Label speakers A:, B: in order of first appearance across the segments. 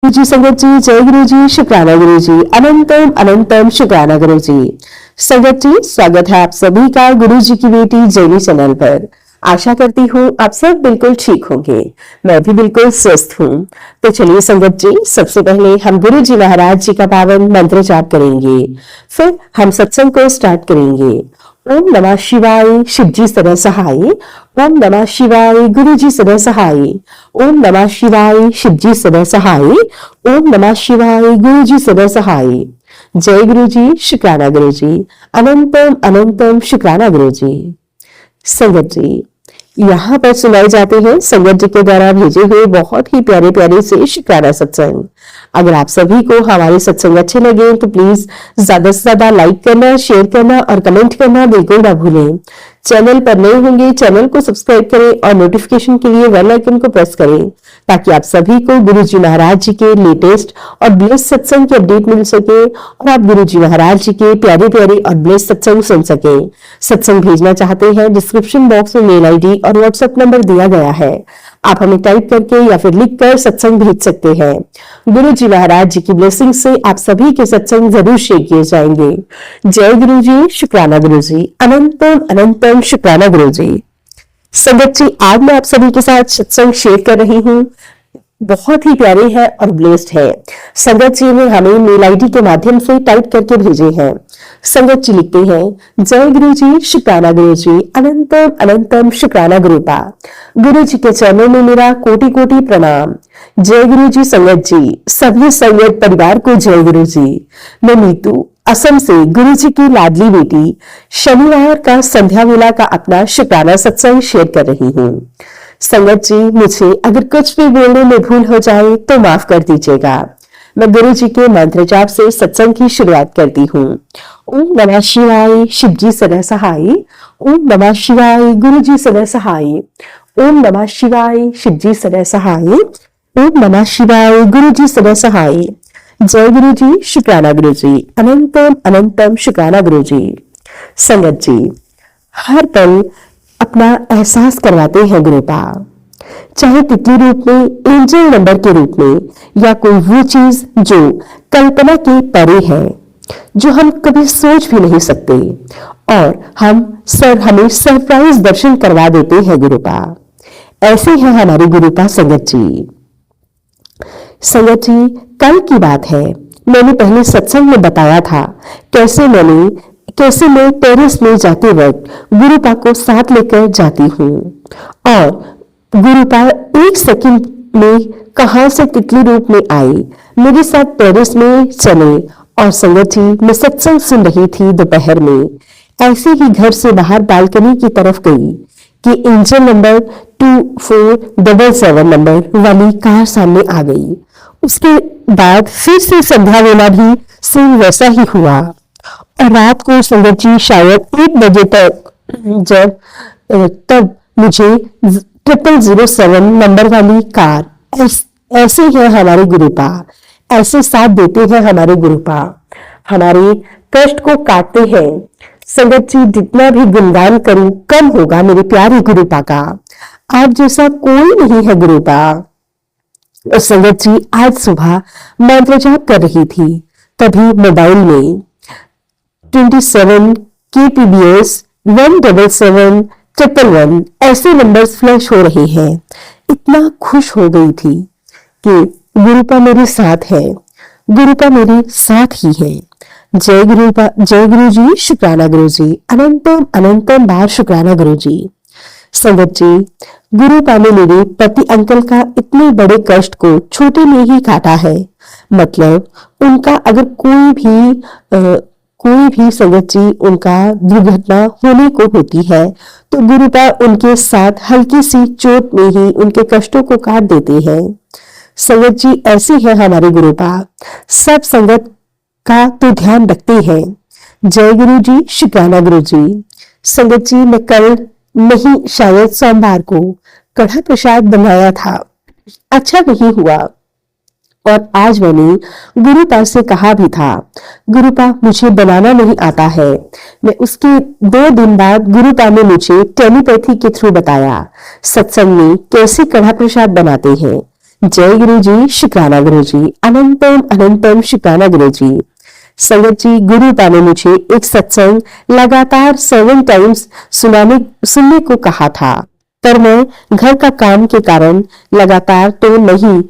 A: जी संगत जी, जय गुरु जी, शुक्राना गुरु जी, अनंतम अनंतम शुक्राना गुरु जी। संगत जी, स्वागत है आप सभी का गुरु जी की बेटी जैनी चैनल पर। आशा करती हूँ आप सब बिल्कुल ठीक होंगे। मैं भी बिल्कुल स्वस्थ हूँ। तो चलिए संगत जी, सबसे पहले हम गुरु जी महाराज जी का पावन मंत्र जाप करेंगे, फिर हम सत्संग को स्टार्ट करेंगे। ओम नमः शिवाय, शिव जी सदा सहाय। ओम नमः शिवाय, गुरु जी सदा सहाय। ओम नमः शिवाय, शिव जी सदा सहाय। ओम नमः शिवाय, गुरु जी सदा सहाय। जय गुरु जी, शुक्राना गुरु जी, अनंतम अनंतम शुक्राना गुरु जी। संगत जी, यहाँ पर सुनाए जाते हैं संगत जी के द्वारा भेजे हुए बहुत ही प्यारे प्यारे से शुक्राना सत्संग। अगर आप सभी को हमारे सत्संग अच्छे लगे तो प्लीज ज्यादा से ज्यादा लाइक करना, शेयर करना और कमेंट करना बिल्कुल ना भूलें। चैनल पर नए होंगे चैनल को सब्सक्राइब करें और नोटिफिकेशन के लिए बेल आइकन को प्रेस करें, ताकि आप सभी को गुरु जी महाराज जी के लेटेस्ट और ब्लेस्ड सत्संग की अपडेट मिल सके और आप गुरु जी महाराज जी के प्यारे प्यारे और ब्लेस्ड सत्संग सुन सके। सत्संग भेजना चाहते हैं, डिस्क्रिप्शन बॉक्स में मेल आईडी और व्हाट्सएप नंबर दिया गया है। आप हमें टाइप करके या फिर लिख कर सत्संग भेज सकते हैं। गुरु जी महाराज जी की ब्लेसिंग से आप सभी के सत्संग जरूर शेयर किए जाएंगे। जय गुरु जी, शुक्राना गुरु जी, अनंतम अनंतम शुक्राना गुरु जी। संगत जी, आज मैं आप सभी के साथ सत्संग शेयर कर रही हूँ, बहुत ही प्यारे हैं और ब्लेस्ड है। संगत जी ने हमें मेल आईडी के माध्यम से टाइप करके भेजे हैं। संगत जी लिखते हैं, जय गुरु जी, शुक्राना गुरु जी, अनंतम अनंतम शुक्राना गुरुपा। गुरु जी के चरणों में मेरा कोटि कोटि प्रणाम। जय गुरु जी संगत जी, सभी संगत परिवार को जय गुरु जी। मैं नीतू असम से गुरु जी की लाडली बेटी शनिवार का संध्या वेला का अपना शुक्राना सत्संग शेयर कर रही हूँ। संगत जी, मुझे अगर कुछ भी बोलने में भूल हो जाए तो माफ कर दीजिएगा। मैं गुरु जी के मंत्र जाप से सत्संग की शुरुआत करती हूँ। ओम नमः शिवाय, शिव जी सदा सहाय। ओम नमः शिवाय, गुरु जी सदा सहाय। ओम नमः शिवाय, शिव जी सदा सहाय। ओम नमः शिवाय, गुरु जी सदा सहाय। जय गुरु जी, शुक्राना गुरु जी, अनंतम अनंतम शुक्राना गुरु जी। संगत जी, हर पल अपना एहसास करवाते हैं गुरुपा, चाहे तितली रूप में, एंजल नंबर के रूप में, या कोई वो चीज जो कल्पना के परे है, जो हम कभी सोच भी नहीं सकते, और हमें सरप्राइज दर्शन करवा देते हैं गुरुपा। ऐसे हैं हमारे गुरुपा संगत जी। संगत जी, कल की बात है, मैंने पहले सत्संग में बताया था कैसे मैं टेरेस में जाते वक्त गुरुपा को साथ लेकर जाती हूँ, और गुरुपा एक सेकंड में कहां से तितली रूप में आए, मेरे साथ टेरेस में चले, और संगत जी, मैं सत्संग सुन रही थी दोपहर में। ऐसे ही घर से बाहर बालकनी की तरफ गई कि एंजल नंबर 2477 नंबर वाली कार सामने आ गई। उसके बाद फिर से संध्या वेला भी सेम वैसा ही हुआ, और रात को संगत जी शायद 1 बजे तक तब मुझे 0007 नंबर वाली कार, ऐसे है हमारे गुरुपा, ऐसे साथ देते हैं हमारे गुरुपा, हमारे कष्ट को काटते हैं। संगत जी, जितना भी गुणगान करूं कम होगा मेरे प्यारे गुरुपा का। आप जैसा कोई नहीं है गुरुपा। और संगत जी, आज सुबह मंत्र जाप कर रही थी, तभी मोबाइल में 27 KPBS 177 ऐसे नंबर्स फ्लैश हो रहे हैं। इतना खुश हो गई थी कि गुरुपा मेरे साथ है, गुरुपा मेरे साथ ही है। जय गुरु जी, शुक्राना गुरु जी, अनंतम अनंतम बार शुक्राना गुरु जी। संगत जी, गुरुपा ने मेरे पति अंकल का इतने बड़े कष्ट को छोटे में ही काटा है। मतलब उनका अगर कोई भी संगत जी उनका दुर्घटना होने को होती है तो गुरुपा उनके साथ हल्की सी चोट में ही उनके कष्टों को काट देते हैं। संगत जी, ऐसे है हमारे गुरुपा, सब संगत का तो ध्यान रखते हैं। जय गुरु जी, शुक्राना गुरु जी। संगत जी, मैं कल नहीं शायद सोमवार को कढ़ा प्रसाद बनाया था, अच्छा नहीं हुआ, और आज मैंने गुरुपा से कहा भी था, गुरुपा मुझे बनाना नहीं आता है। मैं उसके 2 दिन बाद गुरुपा ने मुझे टेलीपैथी के थ्रू बताया सत्संग में कैसे कढ़ा प्रसाद बनाते हैं। जय गुरु जी, शुक्राना गुरु जी, अनंतम अनंतम शुक्राना गुरु जी। संगत जी, गुरुपा ने मुझे एक सत्संग लगातार 7 टाइम्स सुनने को कहा था, पर मैं घर का काम के कारण लगातार तो नहीं,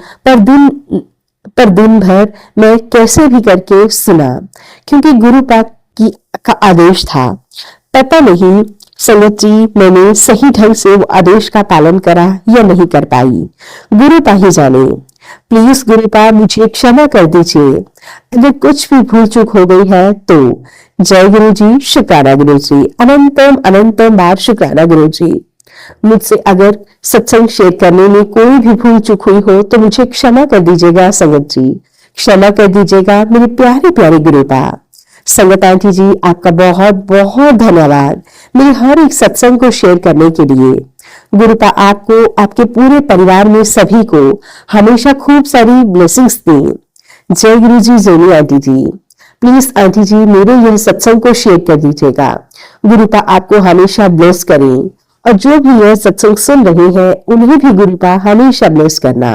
A: पर दिन भर मैं कैसे भी करके सुना, क्योंकि गुरुपा का आदेश था। पता नहीं संगत जी, मैंने सही ढंग से वो आदेश का पालन करा या नहीं कर पाई, गुरुपा ही जाने। प्लीज गुरुपा मुझे क्षमा कर दीजिए अगर कुछ भी भूल चूक हो गई है तो। जय गुरु जी, शुक्राना गुरु जी, अनंतम अनंतम बार शुक्राना गुरु जी। मुझसे अगर सत्संग शेयर करने में कोई भी भूल चूक हुई हो तो मुझे क्षमा कर दीजिएगा संगत जी, क्षमा कर दीजिएगा मेरे प्यारे प्यारे गुरुपा। संगत आंटी जी, आपका बहुत बहुत धन्यवाद मेरे हर एक सत्संग को शेयर करने के लिए। गुरुपा आपको, आपके पूरे परिवार में सभी को हमेशा खूब सारी ब्लेसिंग्स दें। जय गुरु जी, जोनी आंटी जी, प्लीज आंटी जी मेरे यह सत्संग को शेयर कर दीजिएगा। गुरुपा आपको हमेशा ब्लेस करें, और जो भी यह सत्संग सुन रहे हैं उन्हें भी गुरुपा हमेशा ब्लेस करना।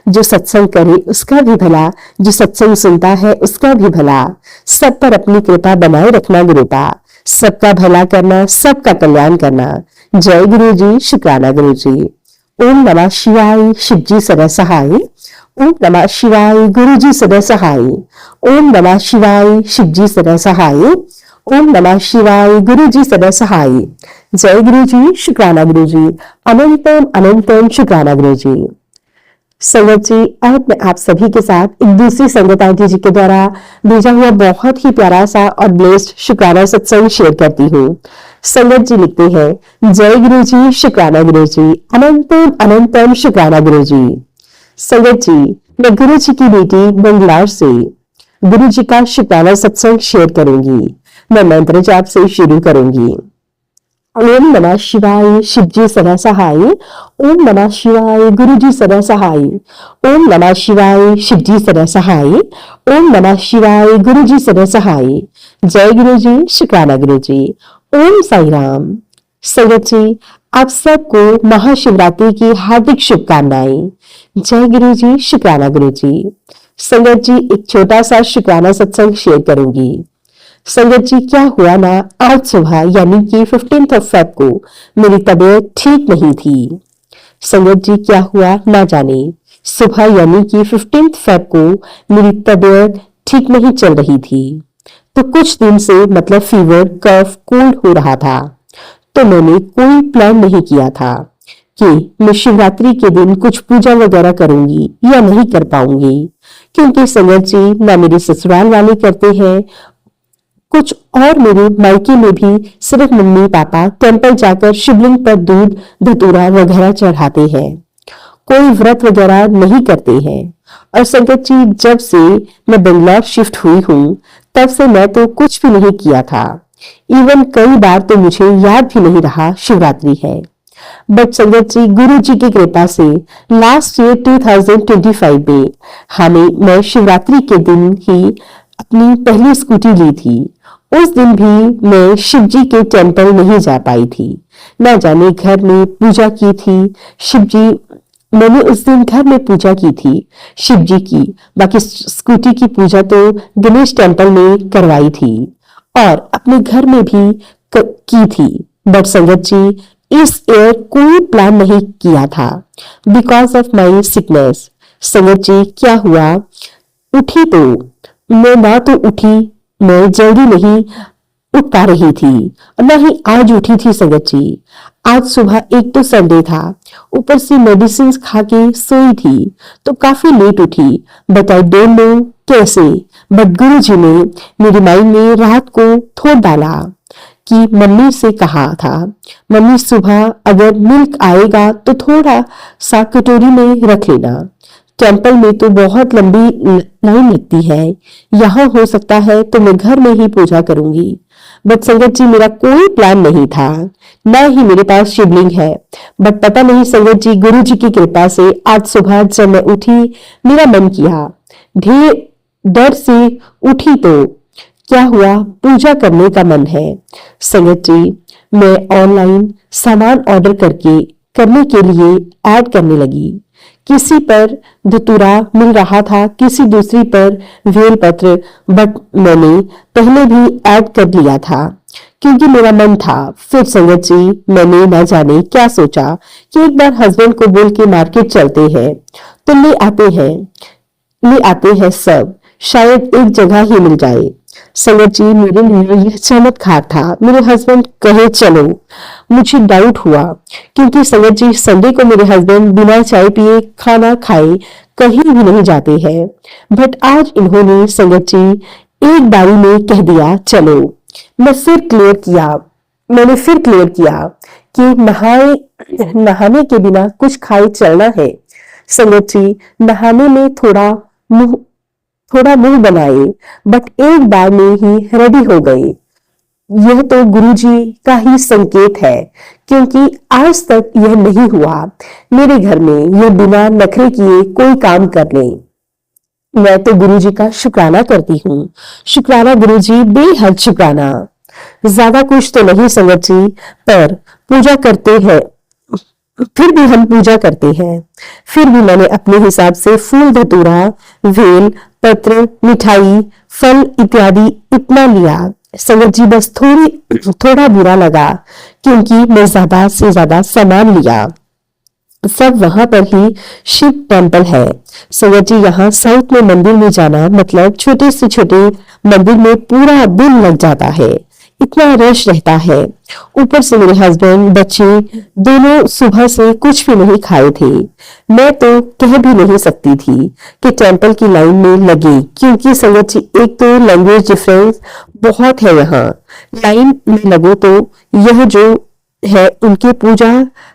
A: जो सत्संग करे उसका भी भला, जो सत्संग सुनता है उसका भी भला, सब पर अपनी कृपा बनाए रखना गुरुपा, सबका भला करना, सबका कल्याण करना। जय गुरु जी, शुक्राना गुरु जी। ओम नमः शिवाय, शिव जी सदा सहाय। ओम नमः शिवाय, गुरु जी सदा सहाय। ओम नमः शिवाय, शिव जी सदा सहाय। ओम नमः शिवाय, गुरु जी सदा सहाय। जय गुरु जी, शुक्राना गुरु जी, अनंतम अनंतम शुक्राना गुरु जी। संगत जी, अब मैं आप सभी के साथ एक दूसरी संगत आंटी जी के द्वारा भेजा हुआ बहुत ही प्यारा सा और ब्लेस्ड शुक्राना सत्संग शेयर करती हूँ। संगत जी लिखते हैं, जय गुरु जी, शुक्राना गुरु जी, अनंतम अनंतम शुक्राना गुरु जी। संगत जी, मैं गुरु जी की बेटी बंगलार से गुरु जी का शुक्राना सत्संग शेयर करूंगी। मैं मंत्र जाप से शुरू करूंगी। ओम नमः शिवाय, शिव जी सदा सहाय। ओम नमः शिवाय, गुरु जी सदा सहाय। ओम नमः शिवाय, शिव जी सदा सहाय। ओम नमः शिवाय, गुरु जी सदा सहाय। जय गुरु जी, शुक्राना गुरु जी। ओम साई राम। संगत जी, आप सबको महाशिवरात्रि की हार्दिक शुभकामनाएं। जय गुरु जी, शुक्राना गुरु जी। संगत जी, एक छोटा सा शुक्राना सत्संग शेयर करूंगी। संगत जी, क्या हुआ ना, आज सुबह यानी कि 15 फेब को मेरी तबीयत ठीक नहीं थी। संगत जी, क्या हुआ ना जाने, सुबह यानी कि 15 फेब को मेरी तबीयत ठीक नहीं चल रही थी। तो कुछ दिन से मतलब फीवर, कफ, कोल्ड हो रहा था। तो मैंने कोई प्लान नहीं किया था कि मैं शिवरात्रि के दिन कुछ पूजा वगैरह करूंगी या नहीं कर पाऊंगी, क्योंकि संगत जी ना मेरे ससुराल वाले करते हैं कुछ, और मेरे मायके में भी सिर्फ मम्मी पापा टेंपल जाकर शिवलिंग पर दूध धतूरा वगैरह चढ़ाते हैं, कोई व्रत वगैरह नहीं करते हैं। और संगत जी, जब से मैं बंगलौर शिफ्ट हुई हूँ तब से मैं तो कुछ भी नहीं किया था। इवन कई बार तो मुझे याद भी नहीं रहा शिवरात्रि है। बट संगत जी, गुरु जी की कृपा से लास्ट ईयर 2025 में मैं शिवरात्रि के दिन ही अपनी पहली स्कूटी ली थी। उस दिन भी मैं शिव जी के टेंपल नहीं जा पाई थी, ना जाने घर में पूजा की थी शिव जी, मैंने उस दिन घर में पूजा की थी शिव जी की, बाकी स्कूटी की पूजा तो गणेश टेंपल में करवाई थी और अपने घर में भी की थी। बट संगत जी, इस ईयर कोई प्लान नहीं किया था बिकॉज ऑफ माई सिकनेस। संगत जी, क्या हुआ, उठी तो मैं ना तो उठी, मैं जल्दी नहीं उठ पा रही थी और ना ही आज उठी थी। संगत जी, आज सुबह एक तो संडे था, ऊपर से मेडिसिन खा के सोई थी तो काफी लेट उठी। बट आई डोंट नो कैसे, बट गुरु जी ने मेरी माइंड में रात को थोड़ डाला कि मम्मी से कहा था, मम्मी सुबह अगर मिल्क आएगा तो थोड़ा सा कटोरी में रख लेना, टेंपल में तो बहुत लंबी लाइन लगती है, यहाँ हो सकता है तो मैं घर में ही पूजा करूंगी। बट संगत जी, मेरा कोई प्लान नहीं था, ना ही मेरे पास शिवलिंग है। बट पता नहीं संगत जी, गुरु जी की कृपा से आज सुबह जब मैं उठी, मेरा मन किया, ढेर डर से उठी तो क्या हुआ, पूजा करने का मन है। संगत जी, मैं ऑनलाइन सामान ऑर्डर करने के लिए ऐड करने लगी किसी पर धतूरा मिल रहा था, किसी दूसरी पर बेलपत्र, बट मैंने पहले भी ऐड कर लिया था क्योंकि मेरा मन था। फिर संगत जी, मैंने न जाने क्या सोचा कि एक बार हस्बैंड को बोल के मार्केट चलते हैं तो ले आते हैं सब, शायद एक जगह ही मिल जाए। संगत जी, मेरे लिए यह चमत्कार था। मेरे हस्बैंड कहे चलो, मुझे डाउट हुआ क्योंकि संगत जी, संडे को मेरे हस्बैंड बिना चाय पिए खाना खाए कहीं भी नहीं जाते हैं, बट आज इन्होंने संगत जी एक बारी में कह दिया चलो। मैंने फिर क्लियर किया कि नहाने के बिना कुछ खाए चलना है। संगत जी, नहाने में थोड़ा मुंह बनाए, बट एक बार में ही रेडी हो गए। यह तो गुरुजी का ही संकेत है, क्योंकि आज तक यह नहीं हुआ मेरे घर में। यह बिना नखरे किए कोई काम कर ले। मैं तो गुरुजी का शुक्राना करती हूँ। शुक्राना गुरुजी, बेहद शुक्राना। ज्यादा कुछ तो नहीं संगत जी, पर पूजा करते हैं, फिर भी हम पूजा करते हैं। फिर भी मैंने अपने हिसाब से फूल, धतूरा, वेल पत्र, मिठाई, फल इत्यादि इतना लिया। संगत जी, बस थोड़ा बुरा लगा क्योंकि मैं ज्यादा से ज्यादा सामान लिया। सब वहां पर ही शिव टेम्पल है। संगत जी, यहाँ साउथ में मंदिर में जाना मतलब छोटे से छोटे मंदिर में पूरा दिन लग जाता है, इतना रश रहता है। ऊपर से मेरे हस्बैंड, बच्चे दोनों सुबह से कुछ भी नहीं खाए थे। मैं तो कह भी नहीं सकती थी कि टेम्पल की लाइन में लगे, क्योंकि संगत जी, एक तो लैंग्वेज डिफरेंस बहुत है। यहाँ लाइन में लगो तो यह जो है उनके पूजा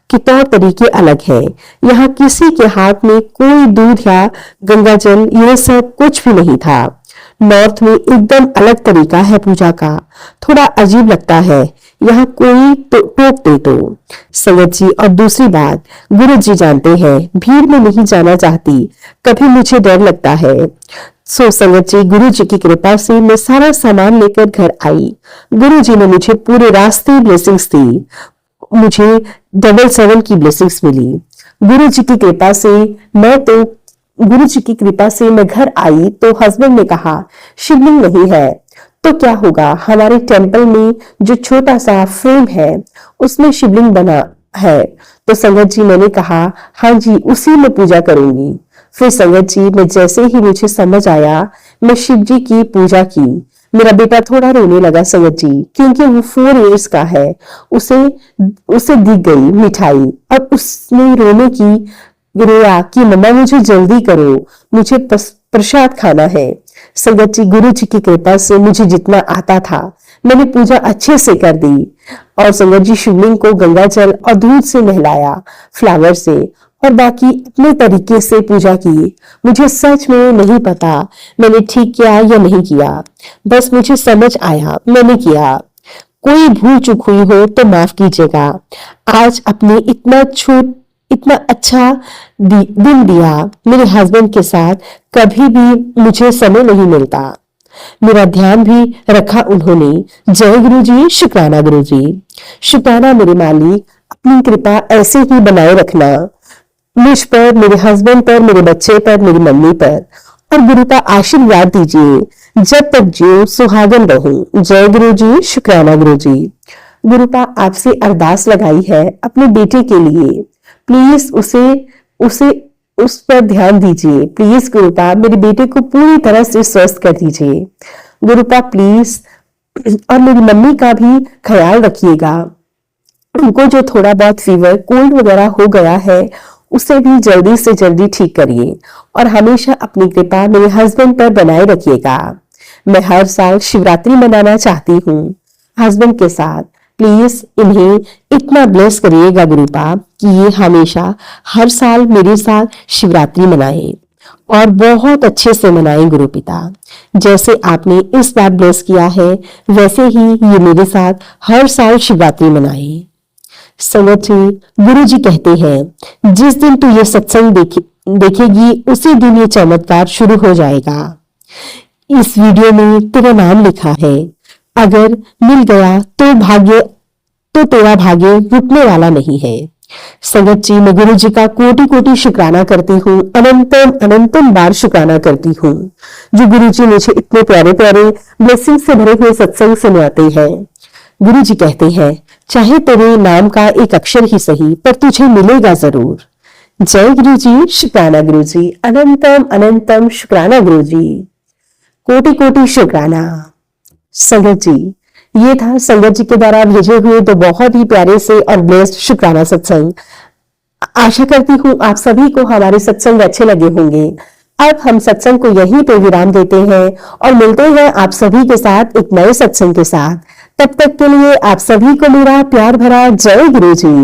A: के तौर तरीके अलग है। यहाँ किसी के हाथ में कोई दूध या गंगा जल यह सब कुछ भी नहीं था। नॉर्थ में एकदम अलग तरीका है पूजा का, थोड़ा अजीब लगता है। यहाँ कोई तो टोक दे तो। संगत जी, और दूसरी बात, गुरु जी जानते हैं भीड़ में नहीं जाना चाहती, कभी मुझे डर लगता है। सो संगत जी, गुरु जी की कृपा से मैं सारा सामान लेकर घर आई। गुरु जी ने मुझे पूरे रास्ते ब्लेसिंग्स दी। मुझे 777 की ब्लेसिंग्स मिली। गुरु जी की कृपा से मैं घर आई तो हस्बैंड ने कहा शिवलिंग नहीं है तो क्या होगा, हमारे टेम्पल में जो छोटा सा फ्रेम है उसमें शिवलिंग बना है। तो संगत जी, मैंने कहा हाँ जी, उसी में पूजा करूंगी। फिर संगत जी, मैं जैसे ही मुझे समझ आया, मैं शिव जी की पूजा की। मेरा बेटा थोड़ा रोने लगा संगत जी, क्योंकि वो 4 इयर्स का है। उसे दी गई मिठाई और उसने रोया कि मम्मा मुझे जल्दी करो, मुझे प्रसाद खाना है। संगत जी, गुरु जी की कृपा से मुझे जितना आता था मैंने पूजा अच्छे से कर दी। और संगत जी, शिवलिंग को गंगा जल और दूध से नहलाया, फ्लावर से, और बाकी अपने तरीके से पूजा की। मुझे सच में नहीं पता मैंने ठीक किया या नहीं किया, बस मुझे समझ आया मैंने किया। कोई भूल चूक हुई हो तो माफ कीजिएगा। आज अपने इतना अच्छा दिन दिया। मेरे हस्बैंड के साथ कभी भी मुझे समय नहीं मिलता, मेरा ध्यान भी रखा उन्होंने। जय गुरु जी, शुक्राना गुरु जी। शुक्राना मेरे मालिक, अपनी कृपा ऐसे ही बनाए रखना मुझ पर, मेरे हस्बैंड पर, मेरे बच्चे पर, मेरी मम्मी पर, और गुरु का आशीर्वाद दीजिए जब तक जियो सुहागन रहूं। जय गुरु जी, शुक्राना गुरु जी। गुरु का आपसे अरदास लगाई है अपने बेटे के लिए, प्लीज उस पर ध्यान दीजिए। प्लीज गुरुपा, मेरे बेटे को पूरी तरह से स्वस्थ कर दीजिए गुरुपा, प्लीज। और मेरी मम्मी का भी ख्याल रखिएगा, उनको जो थोड़ा बहुत फीवर, कोल्ड वगैरह हो गया है उसे भी जल्दी से जल्दी ठीक करिए, और हमेशा अपनी कृपा मेरे हस्बैंड पर बनाए रखिएगा। मैं हर साल शिवरात्रि मनाना चाहती हूँ हस्बैंड के साथ, प्लीज इन्हें इतना ब्लेस करिएगा गुरुपा कि ये हमेशा हर साल मेरे साथ शिवरात्रि मनाए, और बहुत अच्छे से मनाए गुरु पिता। जैसे आपने इस बार ब्लेस किया है वैसे ही ये मेरे साथ हर साल शिवरात्रि मनाए। संगत जी, गुरु जी कहते हैं जिस दिन तू ये सत्संग देखेगी उसी दिन ये चमत्कार शुरू हो जाएगा। इस वीडियो में तेरा नाम लिखा है, अगर मिल गया तो तेरा भाग्य रुकने वाला नहीं है। संगत जी, मैं गुरु जी का कोटि कोटि शुक्राना करती हूँ, अनंतम अनंतम बार शुक्राना करती हूँ, जो गुरु जी मुझे इतने प्यारे प्यारे ब्लेसिंग से भरे हुए सत्संग सुनाते हैं। गुरु जी कहते हैं, चाहे तेरे नाम का एक अक्षर ही सही, पर तुझे मिलेगा जरूर। जय गुरु जी, शुक्राना गुरु जी, अनंतम अनंतम शुक्राना गुरु जी, कोटि कोटि शुक्राना। संगत जी, ये था संगत जी के द्वारा भेजे हुए तो बहुत ही प्यारे से और ब्लेस्ड शुक्राना सत्संग। आशा करती हूँ आप सभी को हमारे सत्संग अच्छे लगे होंगे। अब हम सत्संग को यहीं पे विराम देते हैं और मिलते हैं आप सभी के साथ एक नए सत्संग के साथ। तब तक के लिए आप सभी को मेरा प्यार भरा जय गुरु जी।